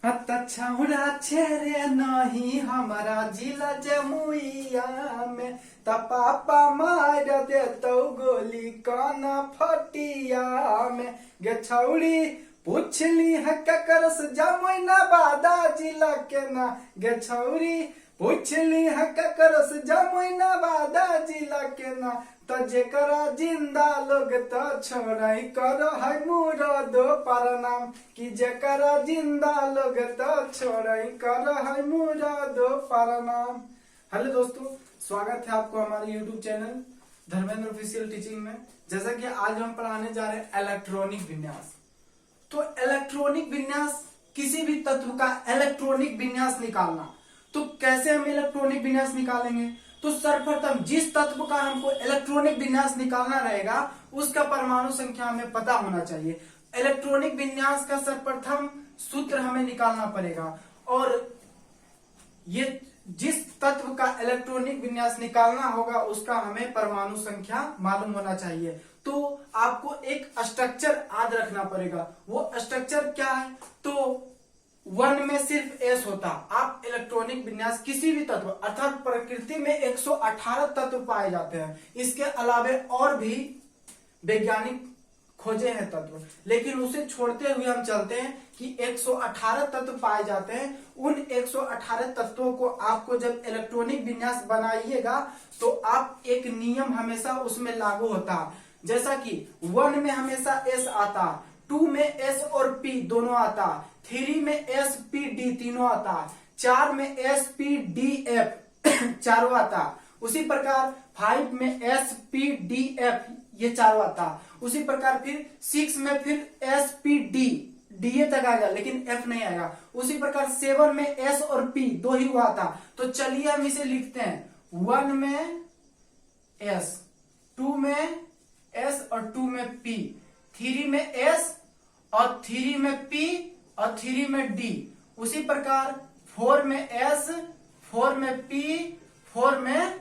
छौड़ा छेरे नहीं हमारा जिला जमुइया में त पापा मार देतौ गोली काना फटिया में। गे छौड़ी पूछली है ककरस जमुइना बादा जिला के ना। गे छौड़ी पूछली है ककरस जमुइना बादा जिला के ना। त जेकरा जिंदा लोग त छोड़ाई करो है मुरादो प्रणाम कि जेकरा जिंदा लोग त छोड़ाई करो है मुरादो प्रणाम। हेलो दोस्तों, स्वागत है आपको हमारे YouTube channel Dharmendra official teaching में। जैसा कि आज हम पढ़ाने जा रहे हैं इलेक्ट्रॉनिक विन्यास। तो इलेक्ट्रॉनिक विन्यास, किसी भी तत्व का इलेक्ट्रॉनिक विन्यास निकालना। तो कैसे हम इलेक्ट्रॉनिक विन्यास निकालेंगे? तो सर्वप्रथम जिस तत्व का हमको इलेक्ट्रॉनिक विन्यास निकालना रहेगा उसका परमाणु संख्या हमें पता होना चाहिए। इलेक्ट्रॉनिक विन्यास का सर्वप्रथम सूत्र हमें निकालना पड़ेगा और ये जिस तत्व का इलेक्ट्रॉनिक विन्यास निकालना होगा उसका हमें परमाणु संख्या मालूम होना चाहिए। तो आपको एक स्ट्रक्चर याद रखना पड़ेगा। वो स्ट्रक्चर क्या है? तो 1 में सिर्फ S होता। आप इलेक्ट्रॉनिक विन्यास किसी भी तत्व, अर्थात प्रकृति में 118 तत्व पाए जाते हैं। इसके अलावे और भी वैज्ञानिक खोजे हैं तत्व, लेकिन उसे छोड़ते हुए हम चलते हैं कि 118 तत्व पाए जाते हैं। उन 118 तत्वों को आपको जब इलेक्ट्रॉनिक विन्यास बनाइएगा तो आप एक नियम हमेशा उसमें लागू होता है। जैसा कि 1 में हमेशा S आता, 2 में S और P दोनों आता, 3 में S P D तीनों आता, 4 में S P D F चारों आता। उसी प्रकार 5 में S P D F ये चारों आता। उसी प्रकार फिर 6 में फिर S P D ये तक आएगा लेकिन F नहीं आएगा। उसी प्रकार 7 में S और P दो ही हुआ था। तो चलिए हम इसे लिखते हैं। 1 में S, 2 में S और 2 में P, 3 में S और 3 में P और 3 में D। उसी प्रकार 4 में S, 4 में P, 4 में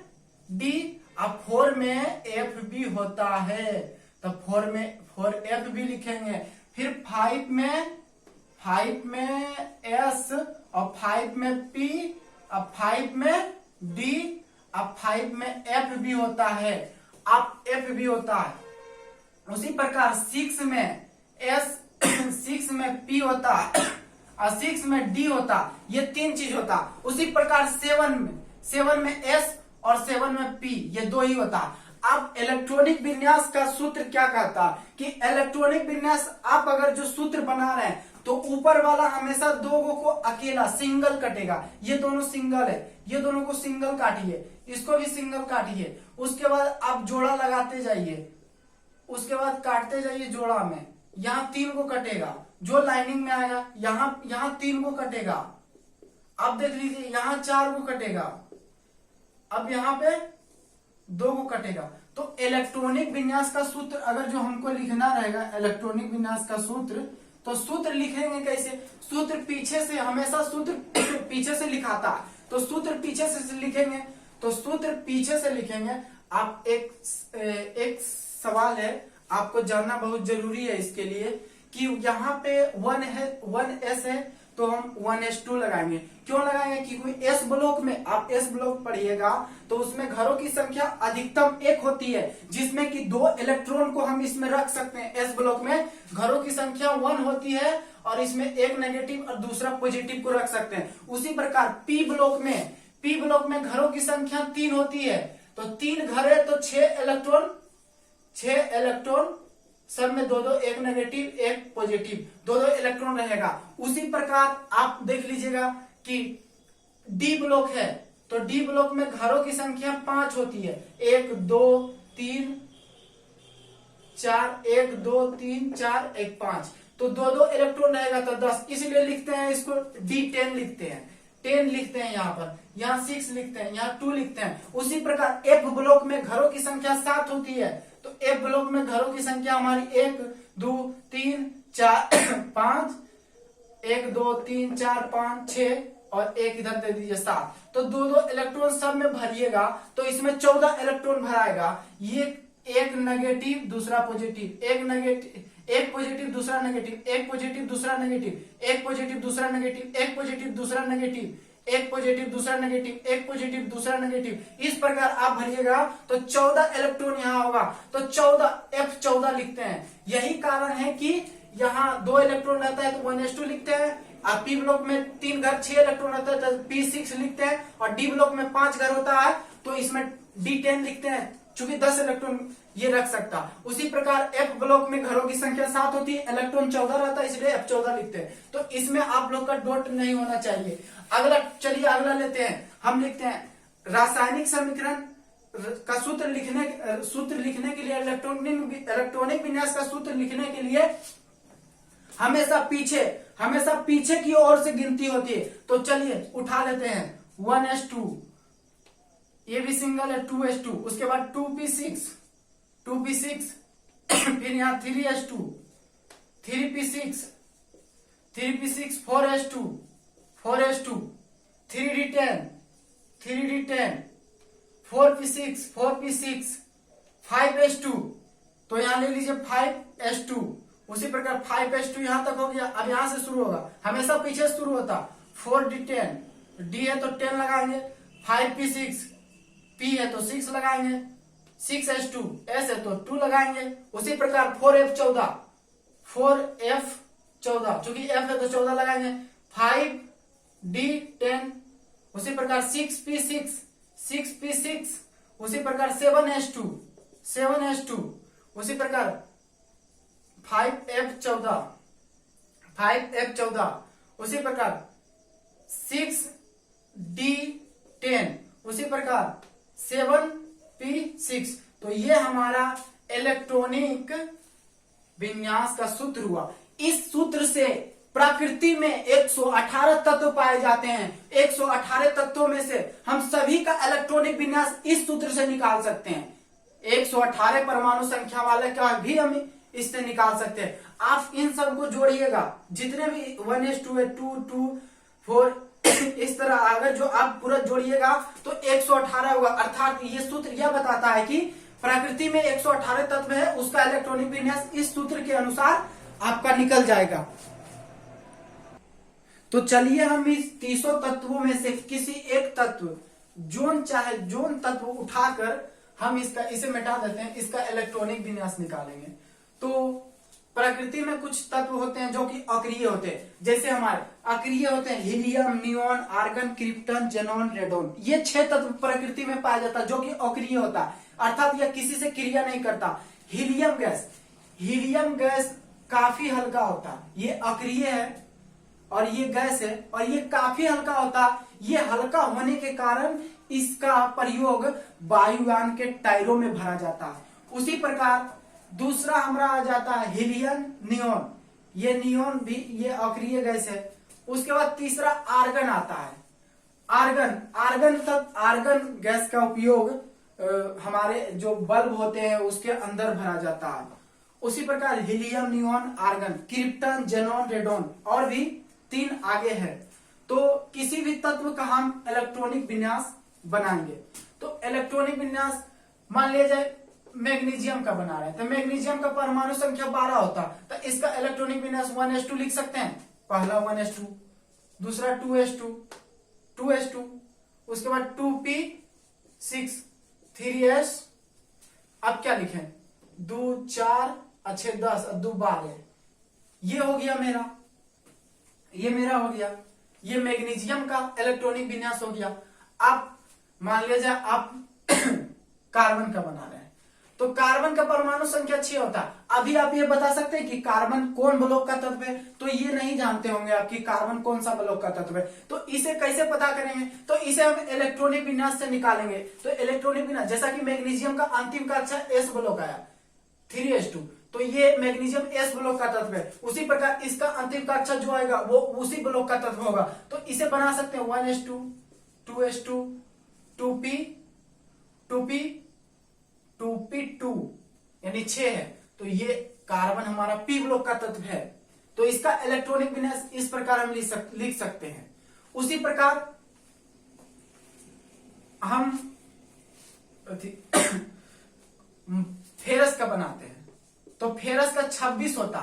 D, अब 4 में F भी होता है तो 4 में 4F भी लिखेंगे। फिर 5 में S और 5 में P, अब 5 में D, अब 5 में F भी होता है, अब F भी होता है। उसी प्रकार 6 में S, 6 में P होता और 6 में D होता, ये 3 चीज होता। उसी प्रकार 7 में S और 7 में P ये दो ही होता। अब इलेक्ट्रॉनिक विन्यास का सूत्र क्या कहता कि इलेक्ट्रॉनिक विन्यास आप अगर जो सूत्र बना रहे हैं तो ऊपर वाला हमेशा दो को अकेला सिंगल कटेगा। ये दोनों सिंगल है, ये दोनों को सिंगल काटिए, इसको भी सिंगल काटिए। उसके बाद आप जोड़ा लगाते जाइए, उसके बाद काटते जाइए जोड़ा में। यहाँ 3 को कटेगा, जो लाइनिंग में आएगा यहाँ 3 को कटेगा। अब देख लीजिए यहाँ 4 को कटेगा, अब यहाँ पे 2 को कटेगा। तो इलेक्ट्रॉनिक विन्यास का सूत्र अगर जो हमको लिखना रहेगा इलेक्ट्रॉनिक विन्यास का सूत्र, तो सूत्र लिखेंगे कैसे? सूत्र पीछे से, हमेशा सूत्र पीछे से लिखाता है तो सूत्र पीछे से लिखेंगे। तो सूत्र पीछे से लिखेंगे। आप एक सवाल है, आपको जानना बहुत जरूरी है इसके लिए कि यहाँ पे 1S है तो हम 1S2 लगाएंगे। क्यों लगाएंगे? क्योंकि S ब्लॉक में, आप S ब्लॉक पढ़िएगा तो उसमें घरों की संख्या अधिकतम 1 होती है, जिसमें कि 2 इलेक्ट्रॉन को हम इसमें रख सकते हैं। S ब्लॉक में घरों की संख्या 1 होती है और इसमें एक नेगेटिव और दूसरा पॉजिटिव को रख सकते हैं। उसी प्रकार P ब्लॉक में घरों की संख्या 3 होती है, तो 3 घर है तो 6 इलेक्ट्रॉन सब में 2 एक नेगेटिव एक पॉजिटिव, 2 इलेक्ट्रॉन रहेगा। उसी प्रकार आप देख लीजिएगा कि डी ब्लॉक है तो डी ब्लॉक में घरों की संख्या 5 होती है, 1 2 3 4, 1 2 3 4 1 5, तो 2 इलेक्ट्रॉन रहेगा तो 10। इसलिए लिखते हैं इसको D10 लिखते हैं, 10 लिखते हैं यहाँ पर, यहाँ 6 लिखते हैं, यहाँ 2 लिखते हैं। उसी प्रकार F ब्लॉक में घरों की संख्या 7 होती है तो F ब्लॉक में घरों की संख्या हमारी 1 2 3 4 5, 1 2 3 4 5 6 और 1 इधर दे दीजिए 7। तो 2 इलेक्ट्रॉन सब में भरिएगा तो इसमें 14 इलेक्ट्रॉन भराएगा। ये एक नेगेटिव दूसरा पॉजिटिव, एक पॉजिटिव दूसरा नेगेटिव, एक पॉजिटिव दूसरा नेगेटिव, एक पॉजिटिव दूसरा नेगेटिव, एक पॉजिटिव दूसरा नेगेटिव, एक पॉजिटिव दूसरा नेगेटिव, एक पॉजिटिव दूसरा नेगेटिव। इस प्रकार आप भरिएगा तो 14 इलेक्ट्रॉन यहाँ होगा, तो 14 F14 लिखते हैं। यही कारण है कि यहाँ 2 इलेक्ट्रॉन रहता है तो 1s2 लिखते हैं, और पी ब्लॉक में 3 घर 6 इलेक्ट्रॉन रहता है तो p6 लिखते हैं, और डी ब्लॉक में 5 घर होता है तो इसमें d10 लिखते हैं, चूंकि 10 इलेक्ट्रॉन ये रख सकता। उसी प्रकार एफ ब्लॉक में घरों की संख्या 7 होती है, इलेक्ट्रॉन 14 रहता है, इसलिए F14 लिखते हैं। तो इसमें आप लोग का डॉट नहीं होना चाहिए। अगला, चलिए अगला लेते हैं, हम लिखते हैं रासायनिक समीकरण का सूत्र लिखने के लिए इलेक्ट्रॉनिक विन्यास का सूत्र लिखने के लिए हमेशा पीछे की ओर से गिनती होती है। तो चलिए उठा लेते हैं 1s2, ये भी सिंगल है 2s2, उसके बाद 2p6 फिर यहाँ 3s2 3p6 4s2 3d10 4p6 5s2, तो यहाँ ले लीजिए 5s2। उसी प्रकार 5s2 यहां तक हो गया। अब यहां से शुरू होगा, हमेशा पीछे शुरू होता। 4d10, d है तो 10 लगाएंगे, 5p6 p है तो 6 लगाएंगे, 6s2 s है तो 2 लगाएंगे। उसी प्रकार 4f14 चूंकि f है तो 14 लगाएंगे, 5d10। उसी प्रकार 6p6 उसी प्रकार 7s2 उसी प्रकार 5f14 उसी प्रकार 6d10 उसी प्रकार 7p6। तो ये हमारा इलेक्ट्रॉनिक विन्यास का सूत्र हुआ। इस सूत्र से प्रकृति में 118 तत्व पाए जाते हैं। 118 तत्वों में से हम सभी का इलेक्ट्रॉनिक विन्यास इस सूत्र से निकाल सकते हैं। 118 परमाणु संख्या वाले का भी हम इससे निकाल सकते हैं। आप इन सब को जोड़िएगा, जितने भी 1s2 है 2 2 4 इस तरह अगर जो आप पूरा जोड़िएगा तो 118 होगा। अर्थात ये सूत्र यह बताता है कि प्रकृति में 118 तत्व है, उसका इलेक्ट्रॉनिक विन्यास इस सूत्र के अनुसार आपका निकल जाएगा। तो चलिए हम इस 300 तत्वों में से किसी एक तत्व, जोन तत्व उठाकर हम इसे मिटा देते हैं, इसका इलेक्ट्रॉनिक विन्यास निकालेंगे। तो प्रकृति में कुछ तत्व होते हैं जो कि अक्रिय होते हैं। जैसे हमारे अक्रिय होते हैं helium, neon, argon, krypton, xenon, radon. ये 6 तत्व प्रकृति में पाया जाता है जो कि अक्रिय होता है, अर्थात यह किसी से क्रिया नहीं करता। हीलियम गैस काफी हल्का होता है, ये अक्रिय है और ये गैस है और ये काफी हल्का होता है। ये हल्का होने के कारण इसका प्रयोग वायुयान के टायरों में भरा जाता है। उसी प्रकार दूसरा हमारा आ जाता है हीलियम, नियोन। ये नियोन भी ये अक्रिय गैस है। उसके बाद तीसरा आर्गन आता है। आर्गन गैस का उपयोग हमारे जो बल्ब होते हैं उसके अंदर भरा जाता है। उसी प्रकार helium, neon, argon, krypton, xenon, radon और भी 3 आगे है। तो किसी भी तत्व का हम इलेक्ट्रॉनिक विन्यास बनाएंगे। तो इलेक्ट्रॉनिक विन्यास मान लिया जाए मैग्नीशियम का बना रहे हैं, तो मैग्नीशियम का परमाणु संख्या 12 होता, तो इसका इलेक्ट्रॉनिक विन्यास 1s2 लिख सकते हैं। पहला 1s2, दूसरा 2s2, उसके बाद 2p6 3s। अब क्या लिखें, 2 4 अच्छे 10 2 12। ये हो गया मेरा हो गया। ये मैग्नीशियम का इलेक्ट्रॉनिक विन्यास हो गया। अब मान लीजिए आप कार्बन का बना रहे हैं, तो कार्बन का परमाणु संख्या 6 होता है। अभी आप ये बता सकते हैं कि कार्बन कौन ब्लॉक का तत्व है, तो ये नहीं जानते होंगे आप कि कार्बन कौन सा ब्लॉक का तत्व है। तो इसे कैसे पता करेंगे, तो इसे हम इलेक्ट्रॉनिक विन्यास से निकालेंगे। तो इलेक्ट्रॉनिक विन्यास, जैसा कि मैग्नीशियम का अंतिम कक्षा S ब्लॉक आया 3s2, तो ये मैग्नीशियम S ब्लॉक का तत्व है। उसी प्रकार इसका अंतिम कक्षा जो आएगा वो उसी ब्लॉक का तत्व होगा। तो इसे बना सकते हैं 1s2 2s2 2p2 यानी 6 है। तो ये कार्बन हमारा P ब्लॉक का तत्व है। तो इसका इलेक्ट्रॉनिक विन्यास इस प्रकार हम लिख सकते हैं। उसी प्रकार हम फेरस का बनाते हैं। तो फेरस का 26 होता,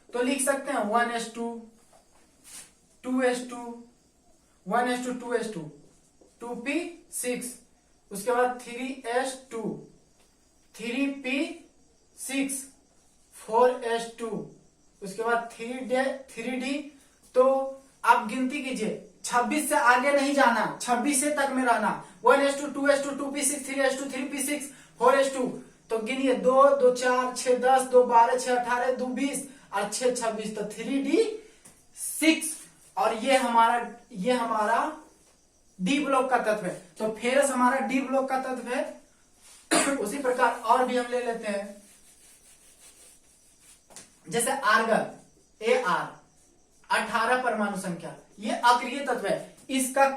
तो लिख सकते हैं 1s2 2s2 1s2 2s2 2p6, उसके बाद 3s2 3p6 4s2, उसके बाद 3d। तो आप गिनती कीजिए, 26 से आगे नहीं जाना, 26 से तक में रहना। 1s2 2s2 2p6 3s2 3p6 4s2। तो गिनिए 2 2 4 6 10 2 12 6 18 2 20 और 6 26, तो 3d6। और ये हमारा डी ब्लॉक का तत्व है। तो फेरस हमारा डी ब्लॉक का तत्व है। उसी प्रकार और भी हम ले लेते हैं, जैसे आर्गन Ar 18 परमाणु संख्या, ये अक्रिय तत्व है। इसका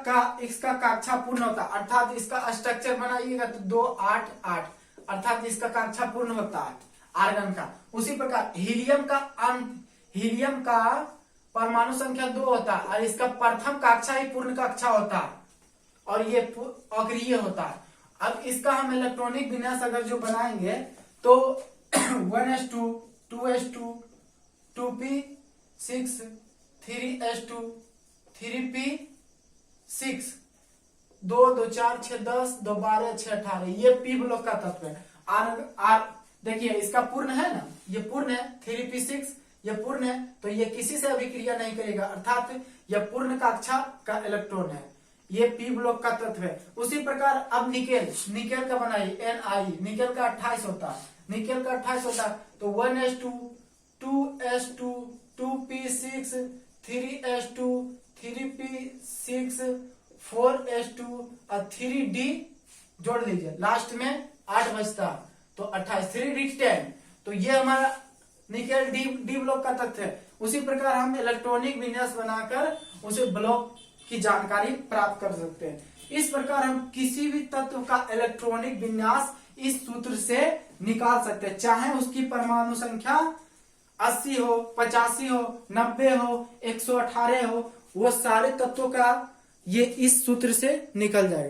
कक्षा पूर्ण होता, अर्थात इसका स्ट्रक्चर बनाइएगा तो 2 8 8, अर्थात इसका कक्षा पूर्ण होता है आर्गन का। उसी प्रकार हीलियम का परमाणु संख्या 2 होता है और इसका प्रथम कक्षा ही पूर्ण कक्षा होता है और ये अक्रिय होता है। अब इसका हम इलेक्ट्रॉनिक विन्यास अगर जो बनाएंगे तो 1s2 2s2 2p6 3s2 3p6 2 2 4 6 10 2 12 6 18, ये पी ब्लॉक का तत्व है। आर देखिए इसका पूर्ण है ना, ये पूर्ण है, 3p6 ये पूर्ण है, तो ये किसी से अभिक्रिया नहीं करेगा, अर्थात यह पूर्ण कक्षा का इलेक्ट्रॉन है, ये पी ब्लॉक का तत्व है। उसी प्रकार अब निकेल का बनाइए Ni, निकेल का 28 होता है, निकेल का 28 होता है, तो 1s2 2s2 2p6 3s2 3p6 4s2 और 3d जोड़ लीजिए, लास्ट में 8 बचता, तो 28 3d 10। तो ये हमारा निकेल डी ब्लॉक का तत्व है। उसी प्रकार हम इलेक्ट्रॉनिक विन्यास बनाकर उसे ब्लॉक की जानकारी प्राप्त कर सकते हैं। इस प्रकार हम किसी भी तत्व का इलेक्ट्रॉनिक विन्यास इस सूत्र से निकाल सकते हैं, चाहे उसकी परमाणु संख्या 80 हो 85 हो 90 हो 118 हो, वो सारे तत्वों का ये इस सूत्र से निकल जाएगा।